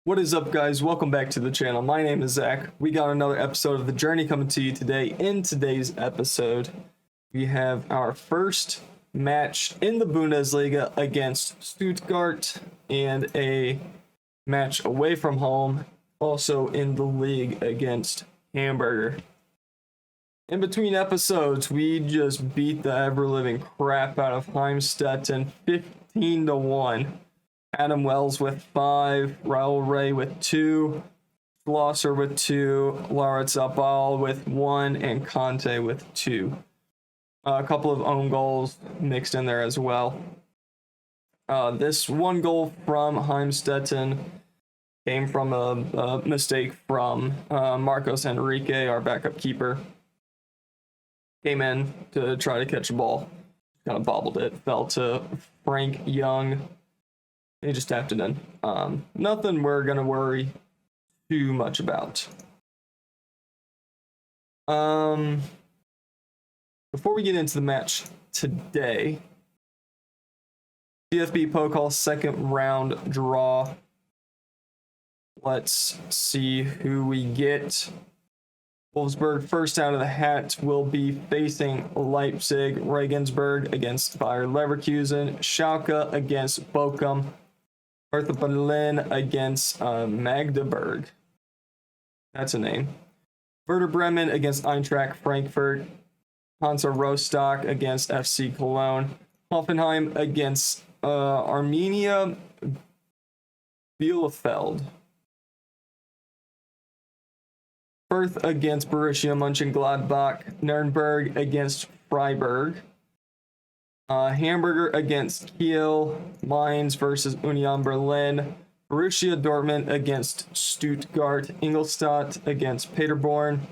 What is up, guys? Welcome back to the channel. My name is Zach. We got another episode of The Journey coming to you today. In today's episode, we have our first match in the Bundesliga against Stuttgart and a match away from home, also in the league against Hamburger. In between episodes, we just beat the ever-living crap out of Heimstetten 15-1. Adam Wells with 5, Raul Ray with 2, Schlosser with 2, Laritz Abal with 1, and Conte with 2. A couple of own goals mixed in there as well. This one goal from Heimstetten came from a mistake from Marcos Henrique, our backup keeper. Came in to try to catch the ball, kind of bobbled it, fell to Frank Young. He just tapped it in. Nothing we're going to worry too much about. Before we get into the match today, DFB Pokal second round draw. Let's see who we get. Wolfsburg first out of the hat will be facing Leipzig. Regensburg against Bayer Leverkusen. Schalke against Bochum. Hertha Berlin against Magdeburg. That's a name. Werder Bremen against Eintracht Frankfurt. Hansa Rostock against FC Cologne. Hoffenheim against Arminia Bielefeld. Perth against Borussia Mönchengladbach. Nuremberg against Freiburg. Hamburger against Kiel. Mainz versus Union Berlin. Borussia Dortmund against Stuttgart. Ingolstadt against Paderborn.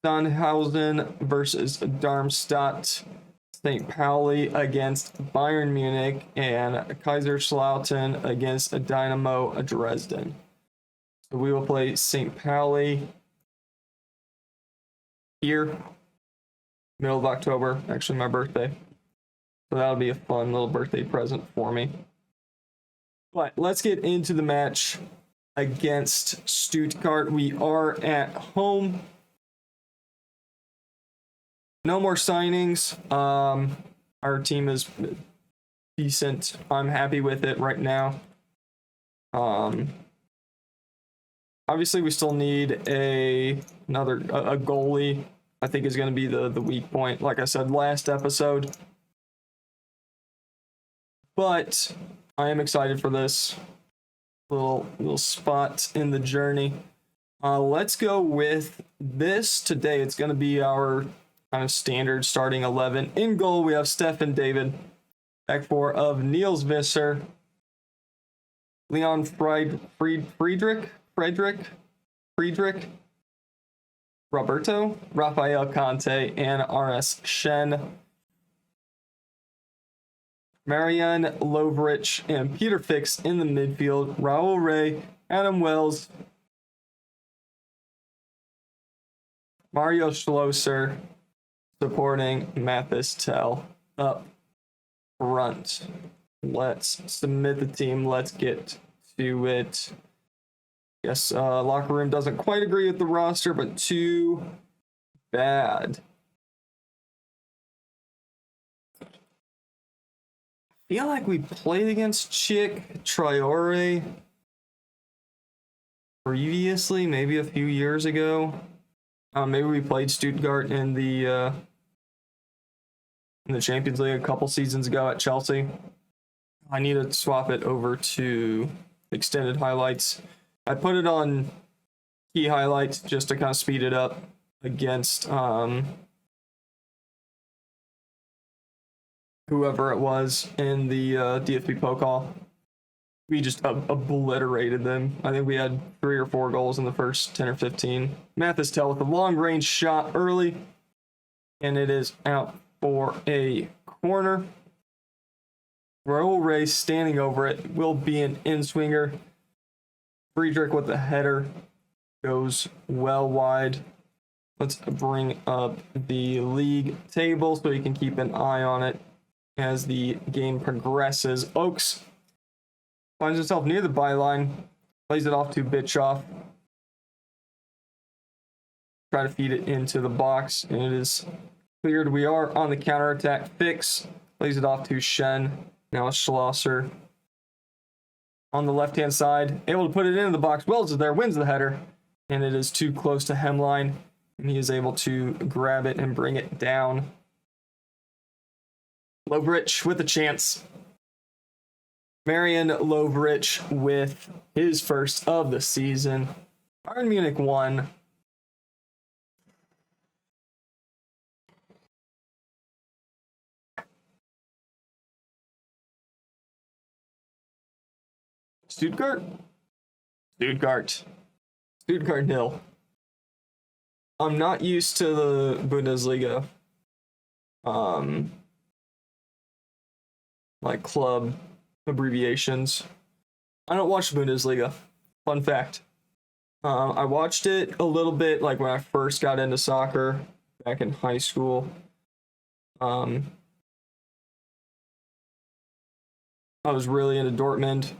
Sandhausen versus Darmstadt. St. Pauli against Bayern Munich. And Kaiserslautern against Dynamo Dresden. So we will play St. Pauli here, middle of October, actually my birthday. So that'll be a fun little birthday present for me. But let's get into the match against Stuttgart. We are at home. No more signings. Our team is decent. I'm happy with it right now. Obviously, we still need a goalie. I think is going to be the weak point, like I said last episode. But I am excited for this little spot in the journey. Let's go with this today. It's going to be our kind of standard starting 11. In goal, we have Stefan David. Back four of Niels Visser, Leon Friedrich, Roberto, Rafael Conte, and RS Shen. Marian Lovrich and Peter Fix in the midfield. Raul Ray, Adam Wells, Mario Schlosser supporting Mathis Tell up front. Let's submit the team. Let's get to it. Yes, locker room doesn't quite agree with the roster, but too bad. I feel like we played against Chick Traore previously, maybe a few years ago. Maybe we played Stuttgart in the Champions League a couple seasons ago at Chelsea. I need to swap it over to extended highlights. I put it on key highlights just to kind of speed it up against whoever it was in the DFB Pokal. We just obliterated them. I think we had 3 or 4 goals in the first 10 or 15. Mathis Tell with a long-range shot early, and it is out for a corner. Raul Ray standing over it will be an in-swinger. Friedrich with the header goes well wide. Let's bring up the league table so you can keep an eye on it as the game progresses. Oaks finds himself near the byline. Plays it off to Bitchoff. Try to feed it into the box, and it is cleared. We are on the counterattack. Fix plays it off to Shen. Now it's Schlosser on the left-hand side, able to put it into the box. Wells is there, wins the header, and it is too close to hemline, and he is able to grab it and bring it down. Lovrich with a chance. Marian Lovrich with his first of the season. Bayern Munich won. Stuttgart 0. I'm not used to the Bundesliga like club abbreviations. I don't watch the Bundesliga. Fun fact. I watched it a little bit like when I first got into soccer back in high school. I was really into Dortmund.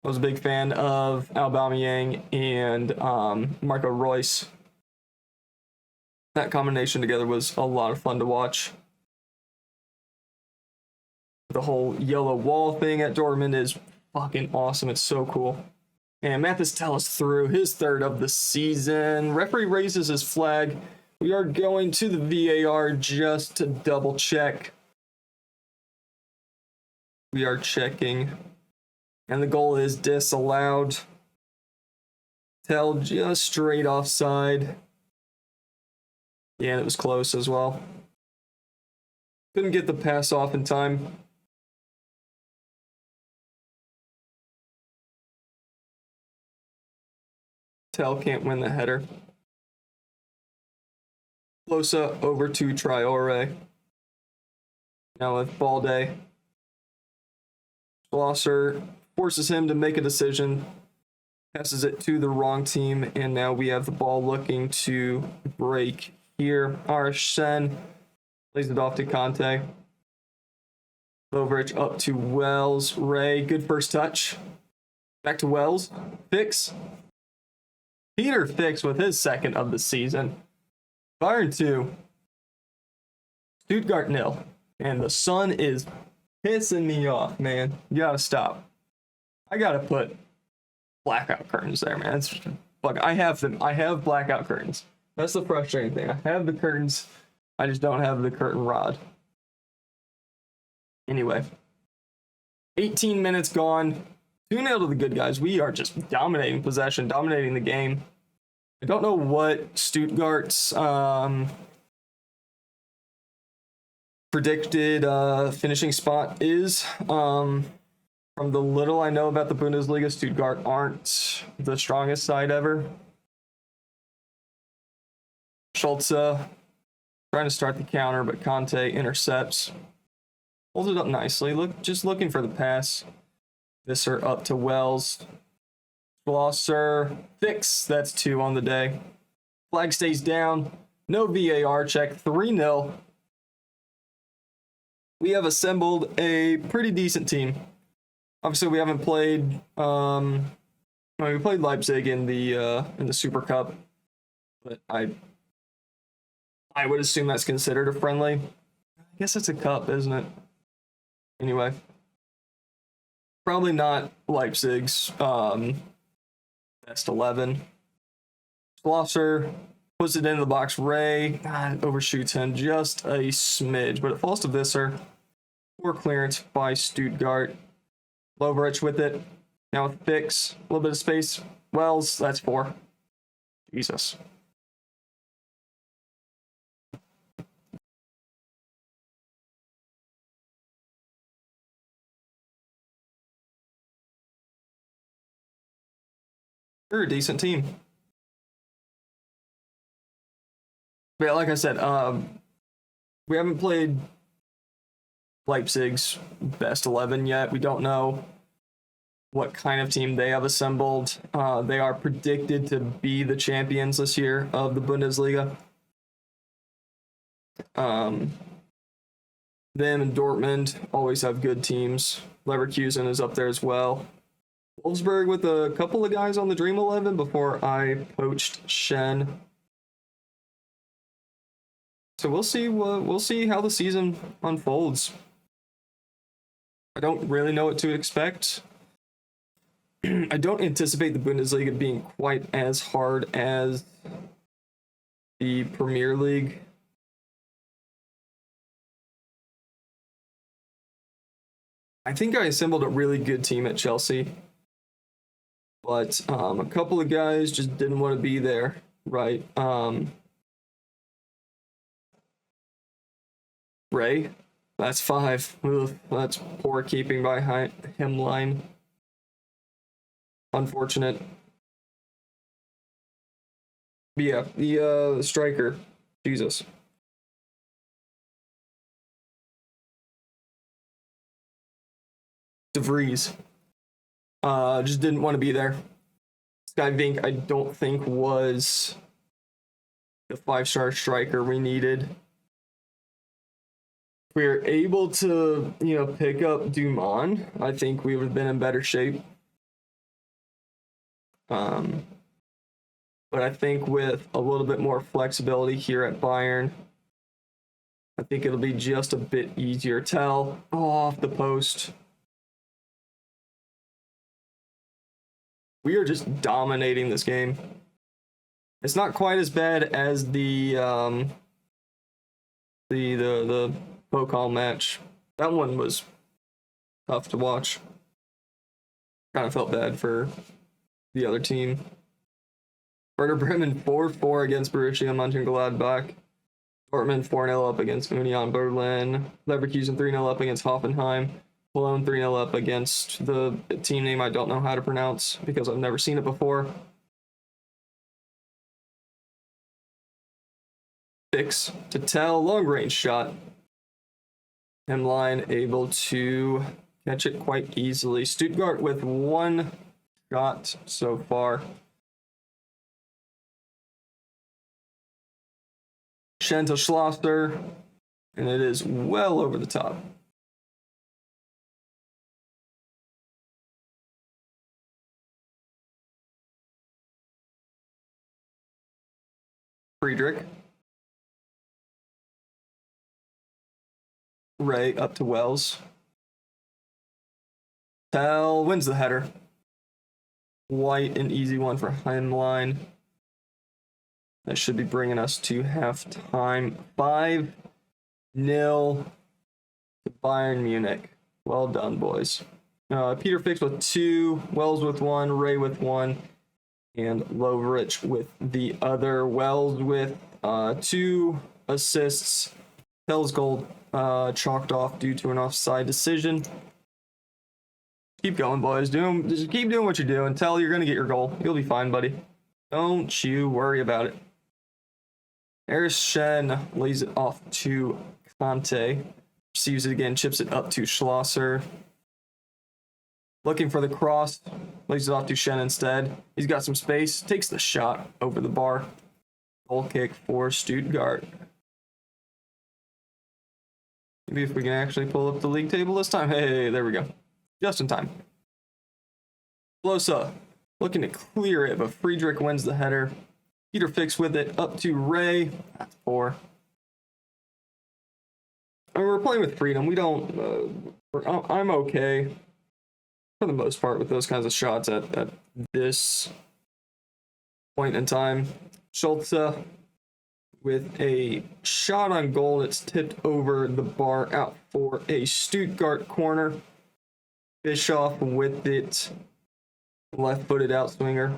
I was a big fan of Aubameyang and Marco Reus. That combination together was a lot of fun to watch. The whole yellow wall thing at Dortmund is fucking awesome. It's so cool. And Mathis Tellis through his third of the season. Referee raises his flag. We are going to the VAR just to double check. We are checking. And the goal is disallowed. Tell just straight offside. Yeah, and it was close as well. Couldn't get the pass off in time. Tell can't win the header. Closa over to Traore. Now with Balde. Schlosser forces him to make a decision, passes it to the wrong team, and now we have the ball looking to break here. Arshen plays it off to Conte. Lovrich up to Wells. Ray, good first touch. Back to Wells. Fix. Peter Fix with his second of the season. Bayern 2. Stuttgart 0. And the sun is pissing me off, man. You gotta stop. I gotta put blackout curtains there, man. It's fuck. I have them. I have blackout curtains. That's the frustrating thing. I have the curtains. I just don't have the curtain rod. Anyway, 18 minutes gone. 2-0 to the good guys. We are just dominating possession, dominating the game. I don't know what Stuttgart's predicted finishing spot is. From the little I know about the Bundesliga, Stuttgart aren't the strongest side ever. Schulze trying to start the counter, but Conte intercepts. Holds it up nicely. Just looking for the pass. Visser up to Wells. Schlosser. Fix. That's 2 on the day. Flag stays down. No VAR check. 3-0. We have assembled a pretty decent team. Obviously, we haven't played. We played Leipzig in the Super Cup, but I would assume that's considered a friendly. I guess it's a cup, isn't it? Anyway, probably not Leipzig's best 11. Schlosser puts it into the box. Ray overshoots him just a smidge, but it falls to Visser. Poor clearance by Stuttgart. Lovrich with it. Now with Fix. A little bit of space. Wells, that's 4. Jesus. They're a decent team. But yeah, like I said, we haven't played Leipzig's best 11 yet. We don't know what kind of team they have assembled. They are predicted to be the champions this year of the Bundesliga. Them and Dortmund always have good teams. Leverkusen is up there as well. Wolfsburg with a couple of guys on the Dream 11 before I poached Shen. So we'll see how the season unfolds. I don't really know what to expect. I don't anticipate the Bundesliga being quite as hard as the Premier League. I think I assembled a really good team at Chelsea, but a couple of guys just didn't want to be there, right? Ray, that's 5. Ugh, that's poor keeping by Hemline. Unfortunate. But yeah, the striker, Jesus. De Vries. Just didn't want to be there. Sky Vink, I don't think was the 5-star striker we needed. If we were able to, pick up Duman, I think we would have been in better shape. But I think with a little bit more flexibility here at Bayern, I think it'll be just a bit easier. Tell off the post. We are just dominating this game. It's not quite as bad as the Pokal match. That one was tough to watch. Kind of felt bad for the other team. Werder Bremen 4-4 against Borussia Mönchengladbach. Dortmund 4-0 up against Union Berlin. Leverkusen 3-0 up against Hoffenheim. Cologne 3-0 up against the team name I don't know how to pronounce because I've never seen it before. Fix to Tell, long range shot. Hemline able to catch it quite easily. Stuttgart with 1 shot so far. Shen to Schlosser, and it is well over the top. Friedrich. Ray up to Wells. Tell wins the header. White, an easy one for Hemline. That should be bringing us to halftime. 5-0 to Bayern Munich. Well done, boys. Peter Fix with 2, Wells with 1, Ray with 1, and Lovrich with the other. Wells with 2 assists. Tell's goal chalked off due to an offside decision. Keep going, boys. Just keep doing what you're doing. Tell you're gonna get your goal. You'll be fine, buddy. Don't you worry about it. Eris Shen lays it off to Conte. Receives it again, chips it up to Schlosser. Looking for the cross, lays it off to Shen instead. He's got some space, takes the shot over the bar. Goal kick for Stuttgart. Maybe if we can actually pull up the league table this time. Hey, there we go. Just in time. Blosa looking to clear it, but Friedrich wins the header. Peter Fix with it up to Ray. That's 4. And we're playing with freedom. We don't. I'm okay for the most part with those kinds of shots at this point in time. Schulze with a shot on goal that's tipped over the bar out for a Stuttgart corner. Bischoff with it. Left-footed outswinger.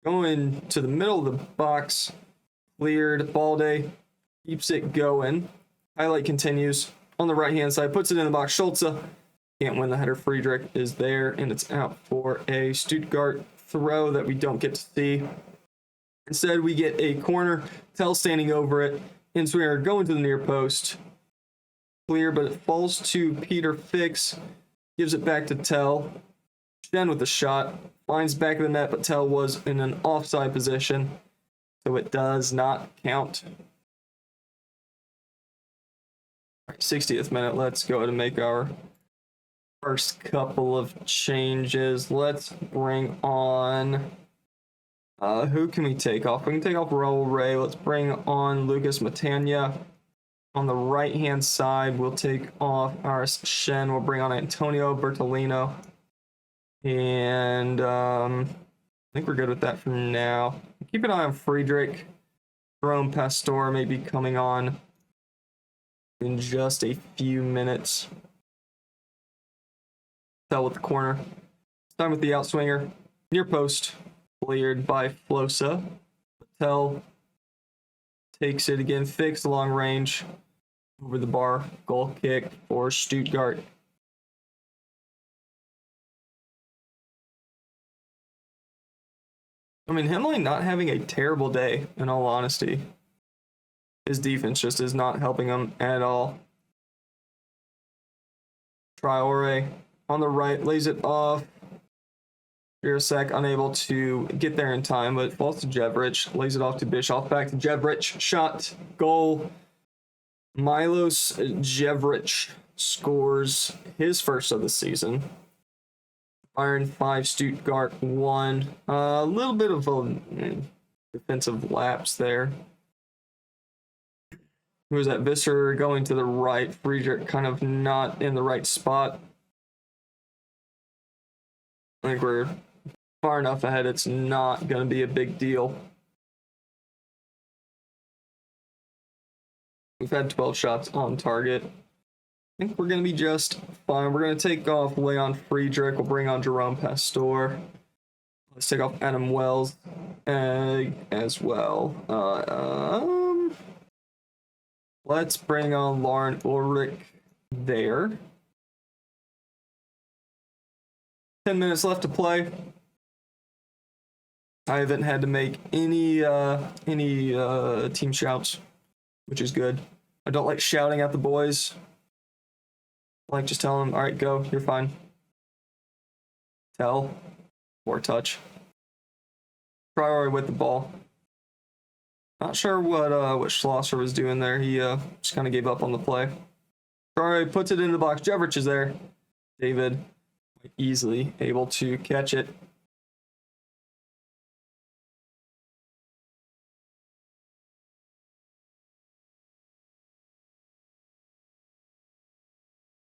Going to the middle of the box. Cleared. Balde keeps it going. Highlight continues on the right-hand side. Puts it in the box. Schulze can't win the header. Friedrich is there, and it's out for a Stuttgart throw that we don't get to see. Instead, we get a corner. Tell standing over it. Inswinger going to the near post. Clear, but it falls to Peter Fix. Gives it back to Tell. Shen with the shot. Finds back of the net, but Tell was in an offside position. So it does not count. All right, 60th minute. Let's go ahead and make our first couple of changes. Let's bring on... who can we take off? We can take off Raul Ray. Let's bring on Lucas Matanya. On the right-hand side, we'll take off Aris Shen. We'll bring on Antonio Bertolino. And I think we're good with that for now. Keep an eye on Friedrich. Jerome Pastor may be coming on in just a few minutes. Tell with the corner. Time with the outswinger. Near post. Cleared by Flosa. Patel takes it again. Fixed long range. Over the bar. Goal kick for Stuttgart. I mean, Hemley not having a terrible day, in all honesty. His defense just is not helping him at all. Traore on the right, lays it off. Jirasek unable to get there in time, but falls to Jevrich. Lays it off to Bischoff. Back to Jevrich. Shot. Goal. Milos Jevrich scores his first of the season. Bayern 5, Stuttgart 1. A little bit of a defensive lapse there. Who was that? Visser going to the right. Friedrich kind of not in the right spot. I think we're far enough ahead. It's not going to be a big deal. We've had 12 shots on target. I think we're going to be just fine. We're going to take off Leon Friedrich. We'll bring on Jerome Pastor. Let's take off Adam Wells as well. Let's bring on Lauren Ulrich there. 10 minutes left to play. I haven't had to make any team shouts, which is good. I don't like shouting at the boys. I like just telling them, all right, go, you're fine. Tell or touch. Priority with the ball. Not sure what Schlosser was doing there. He just kind of gave up on the play. Priority puts it in the box. Jevrich is there. David easily able to catch it.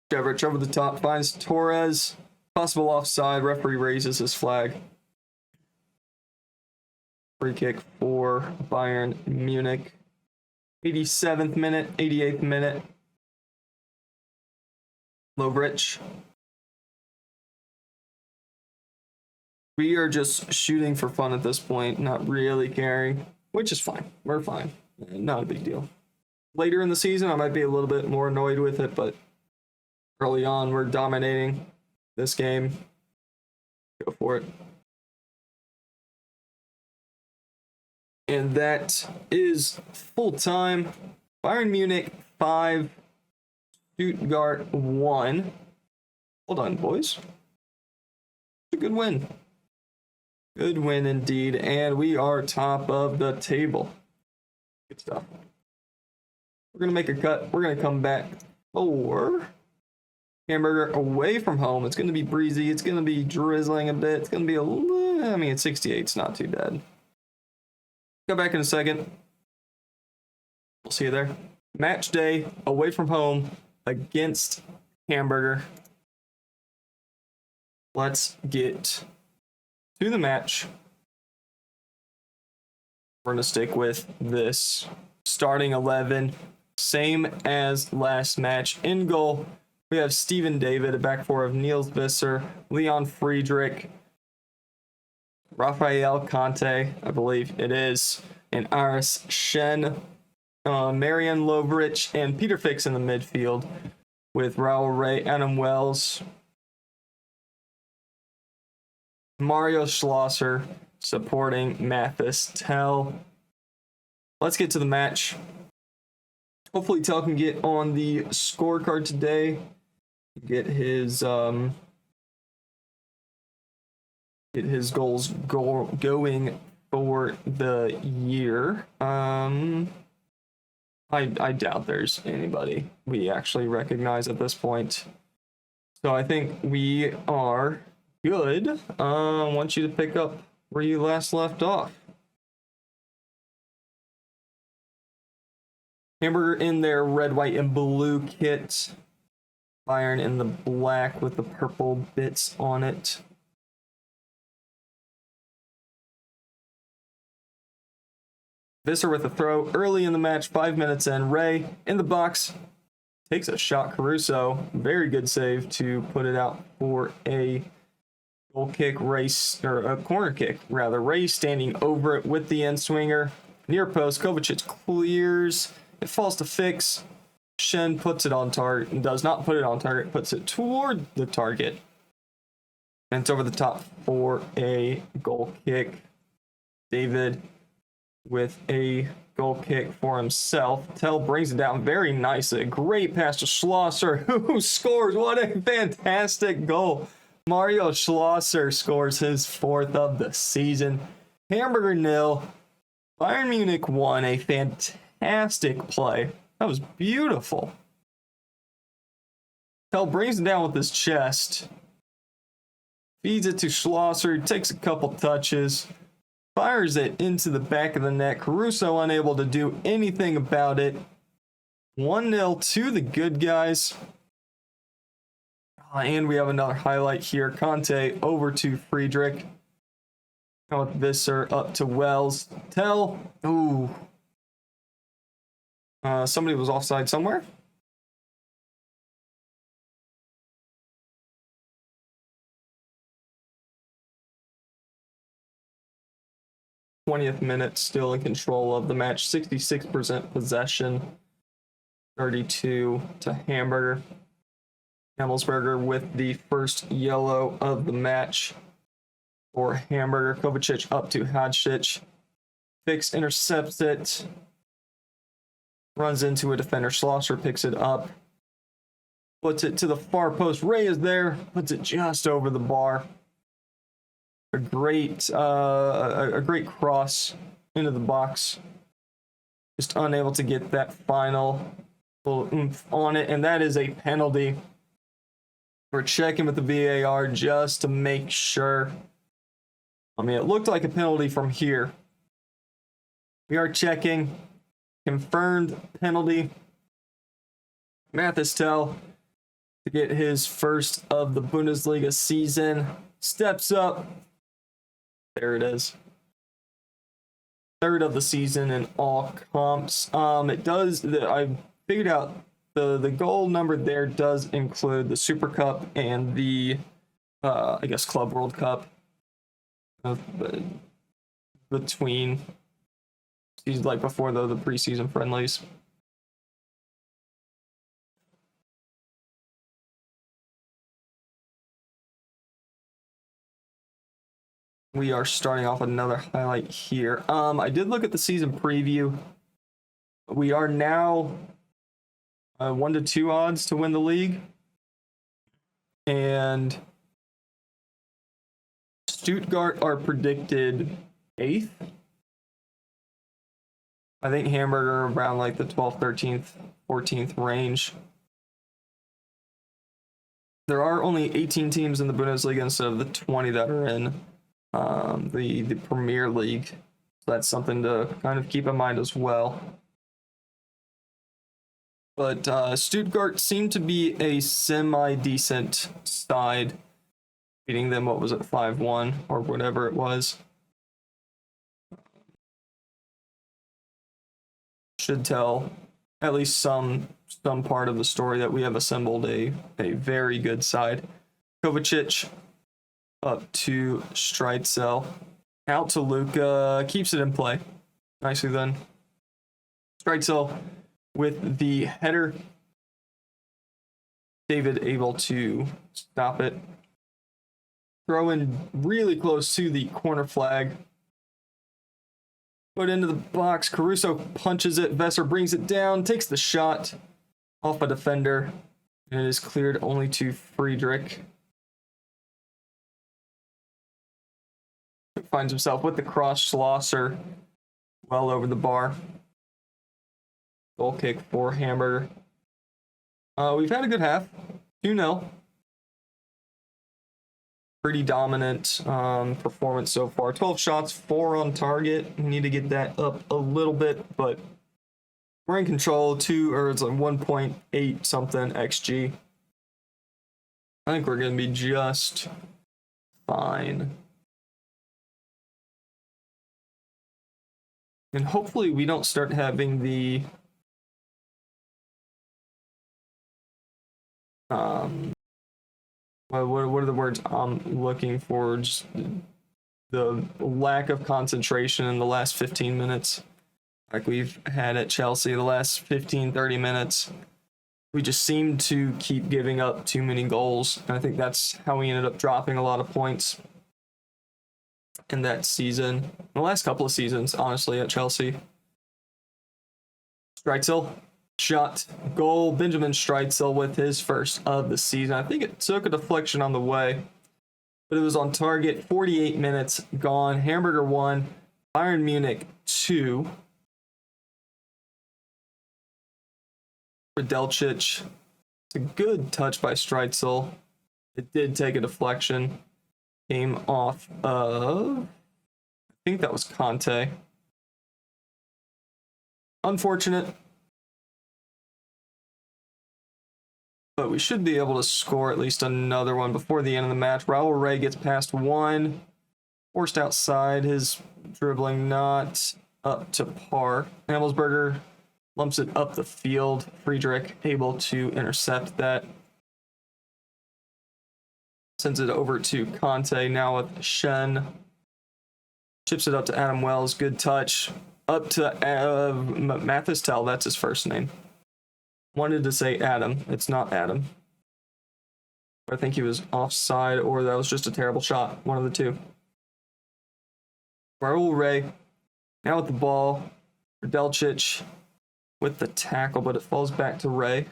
Jevrich over the top, finds Torres. Possible offside. Referee raises his flag. Free kick for Bayern Munich. 87th minute, 88th minute. Lovrich. We are just shooting for fun at this point, not really caring, which is fine. We're fine. Not a big deal. Later in the season, I might be a little bit more annoyed with it, but early on, we're dominating this game. Go for it. And that is full time. Bayern Munich 5, Stuttgart 1. Hold on, boys. It's a good win. Good win indeed. And we are top of the table. Good stuff. We're going to make a cut. We're going to come back for Hamburger away from home. It's going to be breezy. It's going to be drizzling a bit. It's going to be a little, I mean, it's 68. It's not too bad. Go back in a second. We'll see you there. Match day away from home against Hamburger. Let's get to the match. We're going to stick with this starting 11. Same as last match. In goal, we have Steven David, a back four of Niels Visser, Leon Friedrich, Rafael Conte, I believe it is, and Aris Shen, Marian Lovrich, and Peter Fix in the midfield with Raul Ray, Adam Wells, Mario Schlosser supporting Mathis Tell. Let's get to the match. Hopefully Tell can get on the scorecard today, get his goals going for the year. I doubt there's anybody we actually recognize at this point. So I think we are good. I want you to pick up where you last left off. Hamburger in their red, white, and blue kit. Bayern in the black with the purple bits on it. Visser with a throw early in the match, 5 minutes in. Ray in the box takes a shot. Caruso, very good save to put it out for a goal kick. Race, or a corner kick rather. Ray standing over it with the end swinger. Near post, Kovacic clears. It falls to Fix. Shen puts it on target, and does not put it on target, puts it toward the target. And it's over the top for a goal kick. David with a goal kick for himself. Tell brings it down very nicely. A great pass to Schlosser, who scores. What a fantastic goal. Mario Schlosser scores his 4th of the season. Hamburger 0. Bayern Munich 1. A fantastic play. That was beautiful. Tell brings it down with his chest. Feeds it to Schlosser. Takes a couple touches. Fires it into the back of the net. Caruso unable to do anything about it. 1-0 to the good guys. And we have another highlight here. Conte over to Friedrich. Now with Visser up to Wells. Tell. Ooh. Somebody was offside somewhere. '20th minute, still in control of the match. 66% possession. 32 to Hamburger. Himmelsberger with the first yellow of the match for Hamburger. Kovacic up to Hadžić. Fix intercepts it. Runs into a defender. Schlosser picks it up. Puts it to the far post. Ray is there. Puts it just over the bar. A great cross into the box. Just unable to get that final little oomph on it. And that is a penalty. We're checking with the VAR just to make sure. I mean, it looked like a penalty from here. We are checking. Confirmed penalty. Mathis Tell, to get his first of the Bundesliga season, steps up. There it is. 3rd of the season in all comps. It does. I figured out the goal number there does include the Super Cup and the I guess Club World Cup. Between. He's like before the preseason friendlies. We are starting off with another highlight here. I did look at the season preview. We are now 1-2 odds to win the league. And Stuttgart are predicted 8th. I think Hamburger around like the 12th, 13th, 14th range. There are only 18 teams in the Bundesliga instead of the 20 that are in the Premier League. So that's something to kind of keep in mind as well. But Stuttgart seemed to be a semi-decent side, beating them, what was it, 5-1 or whatever it was. Should tell at least some part of the story that we have assembled a very good side. Kovacic up to Streitzel. Out to Luka. Keeps it in play. Nicely done. Streitzel with the header. David able to stop it. Throw in really close to the corner flag. Put into the box. Caruso punches it. Vesser brings it down. Takes the shot off a defender. And it is cleared only to Friedrich. Finds himself with the cross. Schlosser well over the bar. Goal kick for Hamburger. We've had a good half. 2-0. pretty dominant performance so far. 12 shots, 4 on target. We need to get that up a little bit, but we're in control. It's like 1.8 something XG. I think we're going to be just fine. And hopefully we don't start having the what are the words I'm looking for? Just the lack of concentration in the last 15 minutes, like we've had at Chelsea the last 15-30 minutes. We just seem to keep giving up too many goals, and I think that's how we ended up dropping a lot of points in that season, the last couple of seasons, honestly, at Chelsea. Streitzel, shot, goal. Benjamin Streitzel with his first of the season. I think it took a deflection on the way, but it was on target. 48 minutes gone. Hamburger 1, Bayern Munich 2. For Delcic, it's a good touch by Streitzel. It did take a deflection. Came off of, I think that was Conte. Unfortunate. But we should be able to score at least another one before the end of the match. Raul Ray gets past one. Forced outside. His dribbling not up to par. Hamelsberger lumps it up the field. Friedrich able to intercept that. Sends it over to Conte, now with Shen. Chips it up to Adam Wells. Good touch. Up to Mathis Tell, that's his first name. Wanted to say Adam. It's not Adam. I think he was offside, or that was just a terrible shot. One of the two. Raul Ray, now with the ball. For Delcic with the tackle, but it falls back to Ray.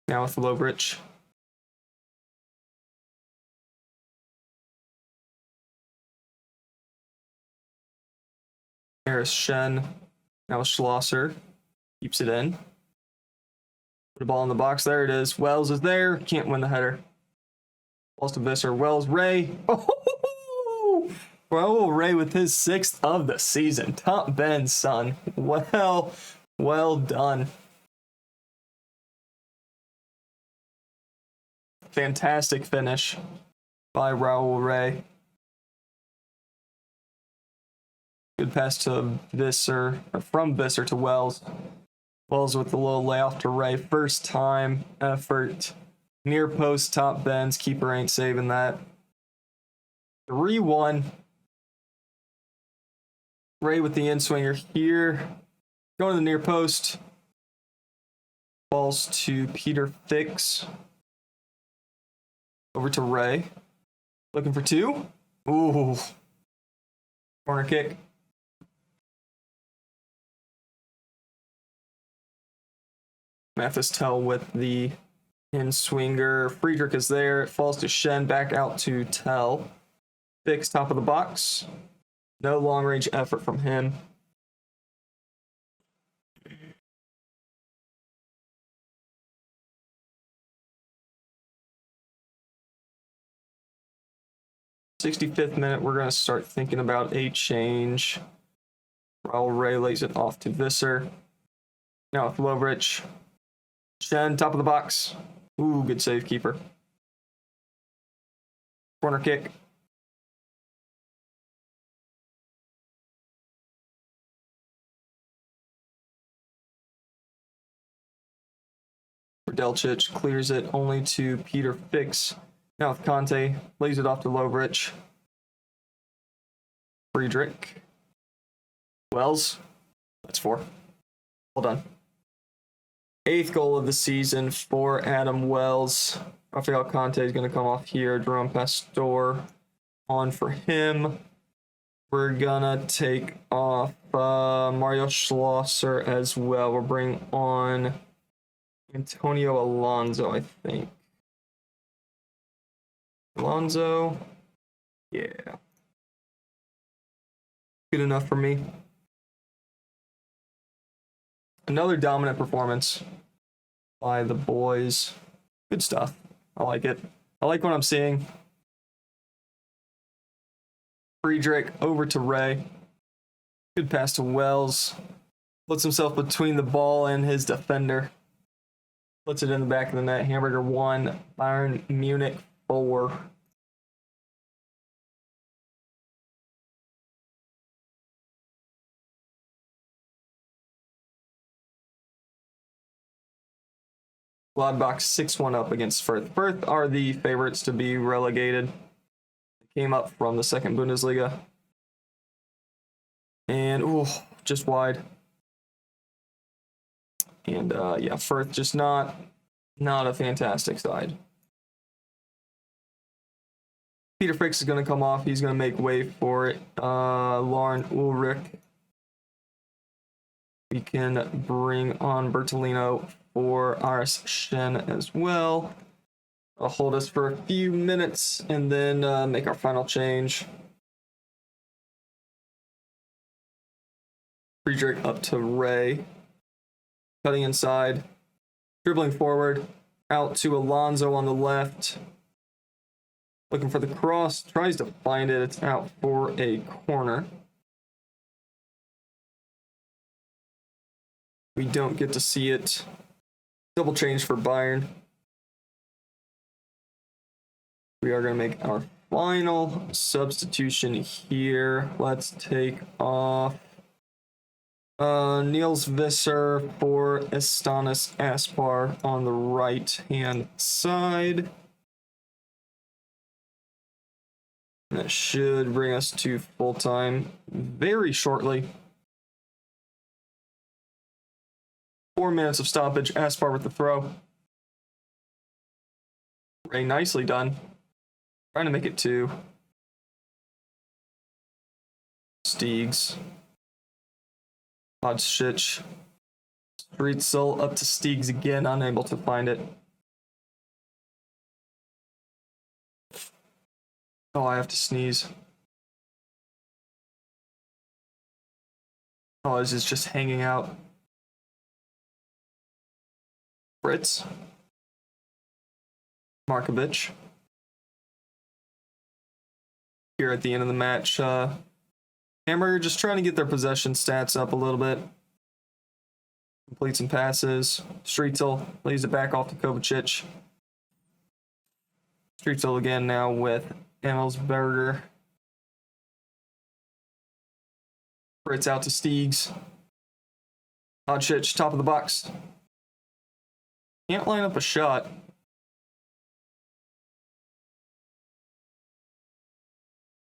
Now with Lovric. Harris Shen. Now with Schlosser. Keeps it in. Put the ball in the box. There it is. Wells is there. Can't win the header. Balls to Visser. Wells. Ray. Oh! Raul Ray with his 6th of the season. Top Ben's son. Well done. Fantastic finish by Raul Ray. Good pass to Visser, or from Visser to Wells. Wells with the little layoff to Ray. First time effort. Near post, top bends. Keeper ain't saving that. 3-1. Ray with the in-swinger here. Going to the near post. Balls to Peter Fix. Over to Ray. Looking for 2. Ooh. Corner kick. Mathis Tell with the in-swinger. Friedrich is there. It falls to Shen. Back out to Tell. Fix top of the box. No long-range effort from him. '65th minute, we're going to start thinking about a change. Raul Ray lays it off to Visser. Now with Lovric. Shen, top of the box. Ooh, good save, keeper. Corner kick. Delcic clears it only to Peter Fix. Now with Conte, lays it off to Lovric. Friedrich. Wells. That's 4. Well done. 8th goal of the season for Adam Wells. Rafael Conte is going to come off here. Jerome Pastor on for him. We're going to take off Mario Schlosser as well. We'll bring on Antonio Alonso, I think. Alonso. Yeah. Good enough for me. Another dominant performance by the boys. Good stuff. I like it. I like what I'm seeing. Friedrich over to Ray. Good pass to Wells. Puts himself between the ball and his defender. Puts it in the back of the net. Hamburger 1, Bayern Munich 4. Gladbach 6-1 up against Fürth. Fürth are the favorites to be relegated. They came up from the second Bundesliga. And, just wide. And, yeah, Fürth just not a fantastic side. Peter Fricks is going to come off. He's going to make way for it. Lauren Ulrich. We can bring on Bertolino for RS Shen as well. I'll hold us for a few minutes and then make our final change. Friedrich up to Ray. Cutting inside. Dribbling forward. Out to Alonso on the left. Looking for the cross. Tries to find it. It's out for a corner. We don't get to see it. Double change for Bayern. We are going to make our final substitution here. Let's take off Niels Visser for Estanis Aspar on the right-hand side. And that should bring us to full-time very shortly. 4 minutes of stoppage. Aspar with the throw. Ray nicely done. Trying to make it 2. Steegs. Hodgstich. Streetzel up to Steegs again, unable to find it. Oh, I have to sneeze. Oh, this is just hanging out. Fritz. Markovic. Here at the end of the match, Hamburger just trying to get their possession stats up a little bit. Complete some passes. Streetzel lays it back off to Kovacic. Streetzel again now with Emmelsberger. Fritz out to Steegs. Hodgstich, top of the box. Can't line up a shot.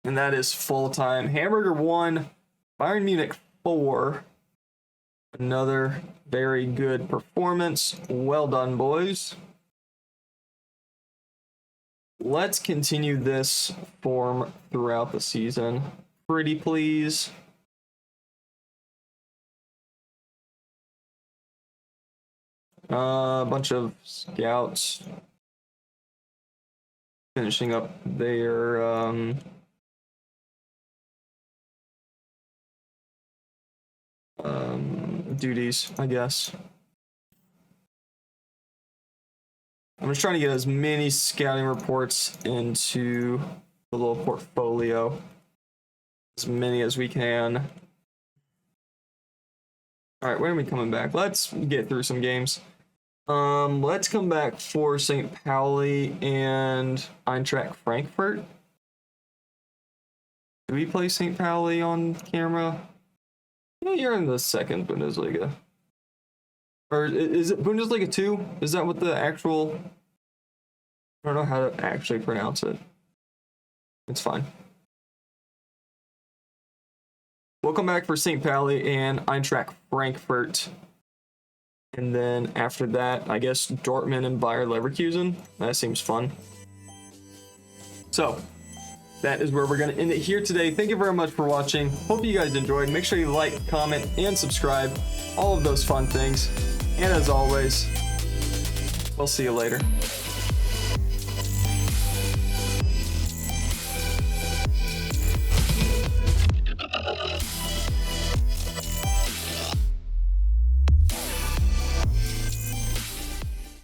And that is full time. Hamburger 1, Bayern Munich 4. Another very good performance. Well done, boys. Let's continue this form throughout the season. Pretty please. A bunch of scouts finishing up their duties, I guess. I'm just trying to get as many scouting reports into the little portfolio, as many as we can. All right, when are we coming back? Let's get through some games. Let's come back for St. Pauli and Eintracht Frankfurt. Do we play St. Pauli on camera? Yeah, you're in the second Bundesliga. Or is it Bundesliga 2? Is that what the actual... I don't know how to actually pronounce it. It's fine. We'll come back for St. Pauli and Eintracht Frankfurt. And then after that, I guess Dortmund and Bayer Leverkusen. That seems fun. So, that is where we're going to end it here today. Thank you very much for watching. Hope you guys enjoyed. Make sure you like, comment, and subscribe. All of those fun things. And as always, we'll see you later.